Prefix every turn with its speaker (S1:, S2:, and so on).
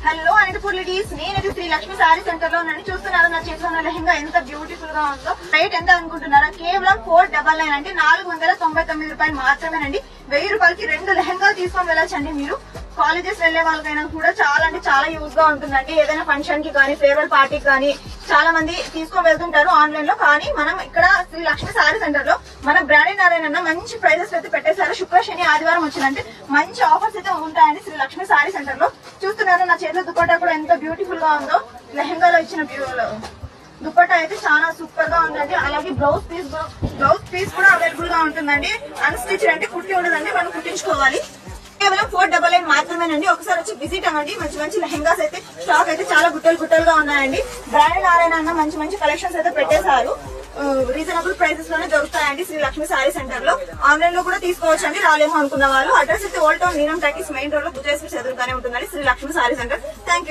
S1: Hello Anantapur ladies, నేనైతే Shri Lakshmi sari centre లో ఉన్నాను. చూస్తున్నారు నా చేతిలో ఉన్న లెహంగా ఎంత బ్యూటిఫుల్ గా ఉందో. రేట్ ఎంత అనుకుంటున్నారా? కేవలం 499 అంటే 499 రూపాయలు మాత్రమేనండి. 1000 రూపాయలకి 2 లెహంగాలు తీసుకొని వెళ్ళొచ్చండి. మీరు కాలేజెస్ వెళ్లే వాళ్ళకైనా కూడా చాలా అంటే చాలా యూజ్ గా ఉంటుందండి. ఏదైనా ఫంక్షన్ కి కానీ, ఫేర్వెల్ పార్టీకి కానీ చాలా మంది తీసుకొని వెళ్తుంటారు ఆన్లైన్ లో. కానీ మనం ఇక్కడ శ్రీ లక్ష్మి సారీ సెంటర్ లో మన బ్రాండెడ్ నారాయణ మంచి ప్రైజెస్ అయితే పెట్టేశారు. శుక్ర శని ఆదివారం వచ్చిందంటే మంచి ఆఫర్స్ అయితే ఉంటాయండి శ్రీ లక్ష్మి సారీ సెంటర్ లో. చూస్తున్నారు నా చేతిలో దుపట్టా కూడా ఎంత బ్యూటిఫుల్ గా ఉందో. లెహంగాలో ఇచ్చిన దుపట్టా అయితే చాలా సూపర్ గా ఉందండి. అలాగే బ్లౌజ్ పీస్ కూడా అవైలబుల్ గా ఉంటుందండి. అన్స్టిచ్ అంటే కుట్టి ఉండదండి, మనం కుట్టించుకోవాలి. కేవలం 499 మాత్రమేనండి. ఒకసారి వచ్చి విజిట్ అవ్వండి. మంచి మంచి లెహంగాస్ అయితే స్టాక్ అయితే చాలా గుట్టలుగా ఉన్నాయండి. బ్రాండెడ్ నారాయణ అన్న మంచి మంచి కలెక్షన్స్ అయితే పెట్టేశారు. రీజనబుల్ ప్రైసెస్ లోనే దొరుకుతాయండి శ్రీ లక్ష్మి సారీ సెంటర్ లో. ఆన్లైన్ లో కూడా తీసుకోవచ్చు అండి, రాలేమో అనుకున్న వాళ్ళు. అడ్రస్ అయితే old town Neelam talkies main road లో బుజేశ్వరి ఎదురుగానే ఉంటుందండి Shri Lakshmi sari centre. Thank you.